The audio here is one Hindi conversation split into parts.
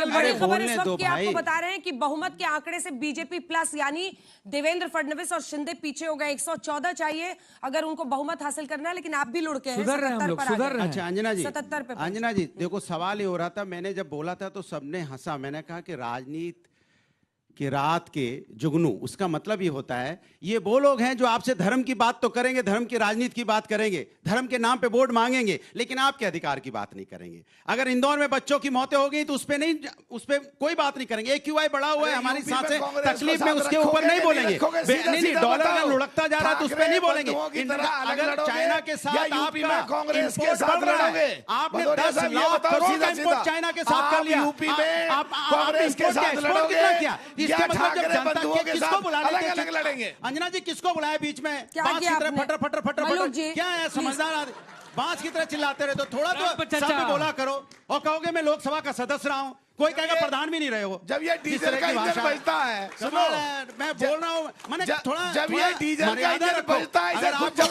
और बड़ी खबर इस वक्त की आपको बता रहे हैं कि बहुमत के आंकड़े से बीजेपी प्लस यानी देवेंद्र फडणवीस और शिंदे पीछे हो गए। 114 चाहिए अगर उनको बहुमत हासिल करना है, लेकिन आप भी लुढ़के हैं। 77 पर आ गए। अच्छा अंजना जी, 77 पे। अंजना जी देखो, सवाल ये हो रहा था, मैंने जब बोला था तो सबने हंसा। मैंने कहा कि राजनीति कि रात के जुगनू, उसका मतलब ये होता है ये वो लोग हैं जो आपसे धर्म की बात तो करेंगे, धर्म की राजनीति की बात करेंगे, धर्म के नाम पे वोट मांगेंगे, लेकिन आपके अधिकार की बात नहीं करेंगे। अगर इंदौर में बच्चों की मौतें हो गई तो उस पे कोई बात नहीं करेंगे। AQI बढ़ा हुआ है, हमारी सांसें तकलीफ में, उसके ऊपर नहीं बोलेंगे। नहीं, डॉलर अगर लुढ़कता जा रहा है तो उस पर नहीं बोलेंगे। अगर चाइना के साथ आपका कांग्रेस के साथ लड़ोगे, आपने 10 लाख करोड़ का इंपोर्ट चाइना के साथ कर लिया, आप कांग्रेस के साथ लड़ोगे। इसके मतलब जब जनता के किसको बुला लेंगे? लड़ेंगे। अंजना जी किसको बुलाया बीच में? बांस की तरह फटर फटर फटर फटर, क्या है समझदार आदमी? बांस की तरह चिल्लाते रहे तो थोड़ा तो सब में बोला करो। और कहोगे मैं लोकसभा का सदस्य रहा हूँ, कोई कहेगा प्रधान भी नहीं रहे हो। जब ये डीजल का इंजन बजता है, सुनो मैं बोल रहा हूँ, मैंने थोड़ा जब ये डीजल का इंजन बजता है, अगर आप जब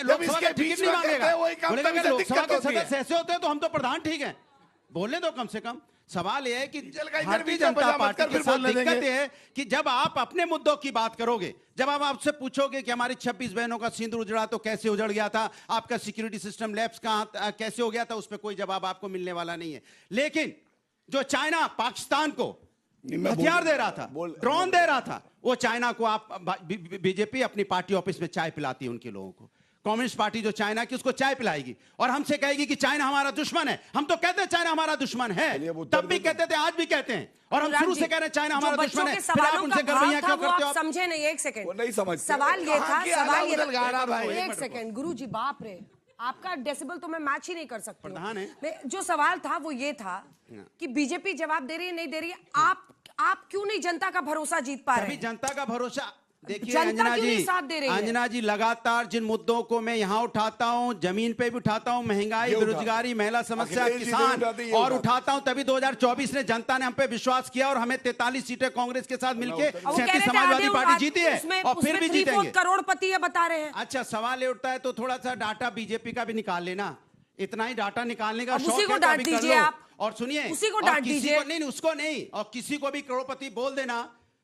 लोकसभा का टिकट नहीं मांगेगा, बोलेगा लोकसभा के सदस्य ऐसे होते हैं तो हम तो प्रधान ठीक है, बोलने दो कम से कम। सवाल यह है कि भारतीय जनता पार्टी के साथ दिक्कत यह है कि जब आप अपने मुद्दों की बात करोगे, जब आप आपसे पूछोगे कि हमारी 26 बहनों का सिंदूर उजड़ा तो कैसे उजड़ गया था, आपका सिक्योरिटी सिस्टम लैप्स कहां कैसे हो गया था, उस पर कोई जवाब आपको मिलने वाला नहीं है। लेकिन जो चाइना पाकिस्तान को हथियार दे रहा था, ड्रोन दे रहा था, वो चाइना को आप बीजेपी अपनी पार्टी ऑफिस में चाय पिलाती है उनके लोगों को। कम्युनिस्ट पार्टी जो चाइना की, उसको चाय पिलाएगी और हमसे कहेगी कि चाइना हमारा दुश्मन है। हम तो कहते हैं चाइना हमारा दुश्मन है, तब भी कहते थे, आज भी कहते हैं, और हम शुरू से कह रहे हैं चाइना हमारा दुश्मन है। फिर आप उनसे गरबैया क्यों करते हो? समझे नहीं, एक सेकंड, वो नहीं समझ। सवाल ये था, सवाल ये था, एक सेकंड गुरुजी, बाप रे, आपका डेसिबल तो मैं मैच ही नहीं कर सकती प्रधान है। जो सवाल था वो ये था कि बीजेपी जवाब दे रही है, नहीं दे रही है, आप क्यों नहीं जनता का भरोसा जीत पा रहे हैं? जनता का भरोसा देखिए अंजना जी लगातार जिन मुद्दों को मैं यहाँ उठाता हूँ, जमीन पे भी उठाता हूँ, महंगाई, बेरोजगारी, महिला समस्या, किसान, और उठाता हूँ, तभी 2024 ने जनता ने हम पे विश्वास किया और हमें 43 सीटें कांग्रेस के साथ मिलकर 37 समाजवादी पार्टी जीती है और फिर भी जीतेंगे। करोड़पति है बता रहे हैं। अच्छा, सवाल ये उठता है तो थोड़ा सा डाटा बीजेपी का भी निकाल लेना, इतना ही डाटा निकालने का उसी को डांट दीजिए आप, और सुनिए उसी को डांट दीजिए। नहीं, उसको नहीं, और किसी को भी करोड़पति बोल देना।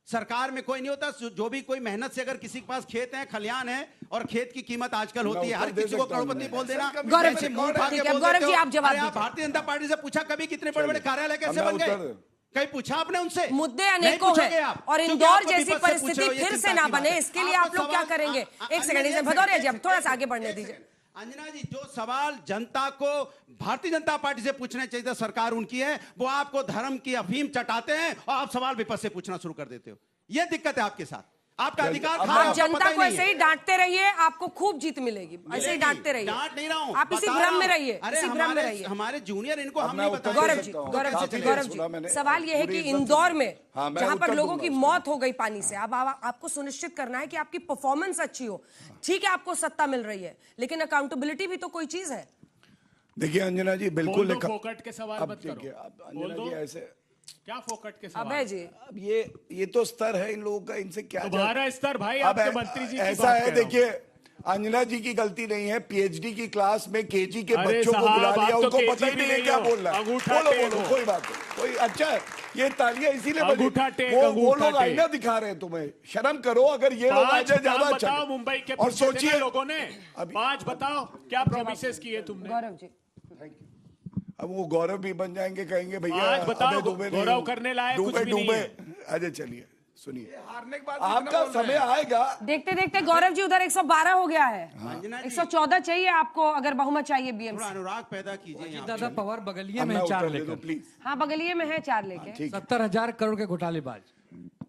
सरकार में कोई नहीं होता, जो भी कोई मेहनत से, अगर किसी के पास खेत है, खलियान है, और खेत की कीमत आजकल होती है, हर किसी को करोड़पति बोल देना। गौरव जी आप जवाब दीजिए। भारतीय जनता पार्टी से पूछा कभी कितने बड़े बड़े कार्यालय कैसे बन गए? कहीं पूछा आपने उनसे? मुद्दे अनेकों हैं और इंदौर जैसी परिस्थिति फिर से ना बने, इसके लिए आप लोग क्या करेंगे? एक सेकंड भदौरिया जी, अब थोड़ा सा आगे बढ़ने दीजिए। अंजना जी, जो सवाल जनता को भारतीय जनता पार्टी से पूछने चाहिए, सरकार उनकी है, वो आपको धर्म की अफीम चटाते हैं और आप सवाल विपक्ष से पूछना शुरू कर देते हो। ये दिक्कत है आपके साथ, आपका अधिकार आप जनता को ऐसे ही डांटते रहिए, आपको खूब जीत मिलेगी। ऐसे ही डांटते रहिए, डांट नहीं रहा हूं, आप इसी भ्रम में रहिए, इसी भ्रम में रहिए। हमारे जूनियर इनको हम नहीं बताएं। गौरव जी, सवाल ये है कि इंदौर में जहां पर लोगों की मौत हो गई पानी से, अब आपको सुनिश्चित करना है कि आपकी परफॉर्मेंस अच्छी हो। ठीक है, आपको सत्ता मिल रही है, लेकिन अकाउंटेबिलिटी भी तो कोई चीज है। देखिए अंजना जी, बिल्कुल फोकट के सवाल मत करो। अंजना जी ऐसे क्या फोकट के सवाल? अबे जी, अब ये तो स्तर है इन लोगों का, इनसे क्या तुम्हारा स्तर भाई, आपके मंत्री जी ऐसा है। देखिए अंजना जी की गलती नहीं है, PhD की क्लास में KG के बच्चों को बुला लिया, उनको पता ही नहीं है क्या बोल रहा है। बोलो कोई बात नहीं, कोई अच्छा है, ये तालियां इसीलिए वो लोग आईना दिखा रहे हैं तुम्हें, शर्म करो। अगर ये लोग आ जाए ज्यादा अच्छा। मुंबई के और सोचिए लोगों ने 5 बताओ क्या प्रोमिसेस किए तुमने? गौरव जी, अब वो गौरव भी बन जाएंगे, कहेंगे भैया बताओ गौरव करने लायक कुछ भी नहीं है। अजय चलिए सुनिए, आपका समय आएगा। देखते देखते गौरव जी उधर 112 हो गया है, 114 चाहिए आपको अगर बहुमत चाहिए BMC। अनुराग पैदा कीजिए। दादा पवार बगलिए में 4 लेकर, प्लीज। हाँ, बगलिए में है 4 लेके। 70,000 करोड़ के घोटालेबाज।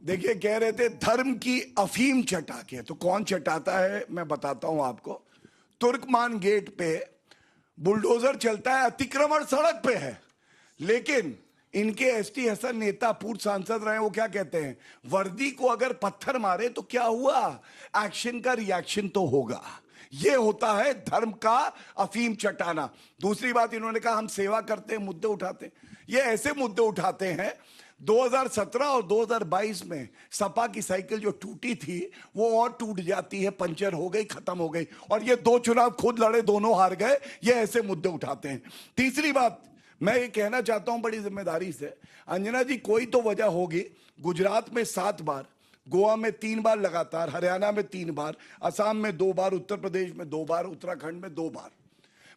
देखिए, कह रहे थे धर्म की अफीम चटा के, तो कौन चटाता है मैं बताता हूं आपको। तुर्कमान गेट पे बुलडोजर चलता है, अतिक्रमण सड़क पे है, लेकिन इनके ST हसन नेता, पूर्व सांसद रहे, वो क्या कहते हैं, वर्दी को अगर पत्थर मारे तो क्या हुआ, एक्शन का रिएक्शन तो होगा। ये होता है धर्म का अफीम चटाना। दूसरी बात इन्होंने कहा हम सेवा करते हैं, मुद्दे उठाते हैं। ये ऐसे मुद्दे उठाते हैं, 2017 और 2022 में सपा की साइकिल जो टूटी थी वो और टूट जाती है, पंचर हो गई, खत्म हो गई, और ये 2 चुनाव खुद लड़े, दोनों हार गए। ये ऐसे मुद्दे उठाते हैं। तीसरी बात, मैं ये कहना चाहता हूं बड़ी जिम्मेदारी से, अंजना जी, कोई तो वजह होगी। गुजरात में 7 बार, गोवा में 3 बार लगातार, हरियाणा में 3 बार, असम में 2 बार, उत्तर प्रदेश में 2 बार, उत्तराखंड में 2 बार।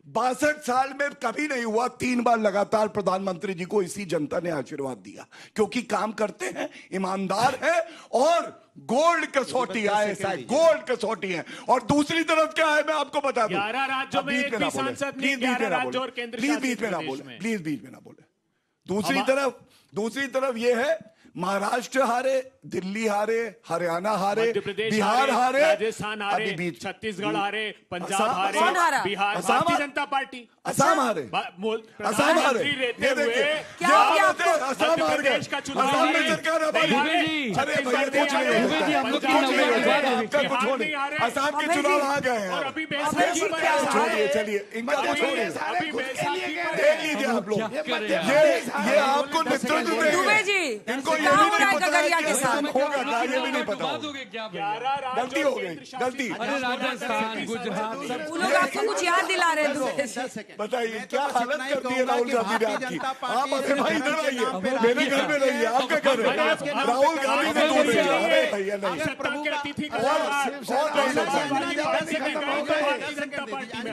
62 साल में कभी नहीं हुआ 3 बार लगातार प्रधानमंत्री जी को इसी जनता ने आशीर्वाद दिया, क्योंकि काम करते हैं, ईमानदार है और गोल्ड कसौटी ISI गोल्ड कसौटी है। और दूसरी तरफ क्या है मैं आपको बता दूं, 11 राज्यों में एक भी सांसद नहीं, 11 राज्यों और केंद्र शासित बीच में ना प्रदेश बोले, में। प्लीज बीच में ना बोले। दूसरी तरफ ये है, महाराष्ट्र हारे, दिल्ली हारे, हरियाणा हारे, मध्य प्रदेश बिहार हारे, राजस्थान हारे, अभी बीच छत्तीसगढ़ हारे, पंजाब असम हारे, हारा? बिहार, असम भारतीय हारा? जनता पार्टी, असम हारे, असम हारे। प्रधानमंत्री रहते ये देखिए, हुए क्या हो गया बात है, आपको? असम मध्य हार गए, प्रदेश का चुनाव असम में हारे, सरकार हमारी बिहार है। में अरे भैया छत्तीसगढ़ कुछ नहीं में हो हारे, सकता। हम लोग की पंजाब में नौकरी हारे, आपका कुछ बिहार हो में नहीं। हारे, असम के अबे चुनाव जी, आ गए हैं और अभी अबे बैसाखी जी, पर क्या आ रहे हैं। चलिए इनका कुछ छोड़िए, अभी बैसाखी पर देख लीजिए आप लोग। ये आपको नेतृत्व देंगे। दुबे जी, इनको ये क्या भी हो रहा नहीं है पता गगरिया है के कि साथ? होगा क्या, ये भी नहीं पता होगा। 11 राज्यों गलती हो और गई, केंद्र शासित गलती। अरे राजस्थान, गुजरात, वो लोग आपको कुछ याद दिला रहे हैं दुबे जी। बताइए क्या हालत कर दी है राहुल गांधी ने आपकी। आप अपने भाई इधर आइए, भारतीय मेरे घर में रहिए, आपका घर है। राहुल गांधी ने दूर भेजा। अरे भैया आप नहीं, सत्ता के अतिथि का और सवाल। नहीं सकता। समाजवादी पार्टी में गए तो भारतीय जनता पार्टी में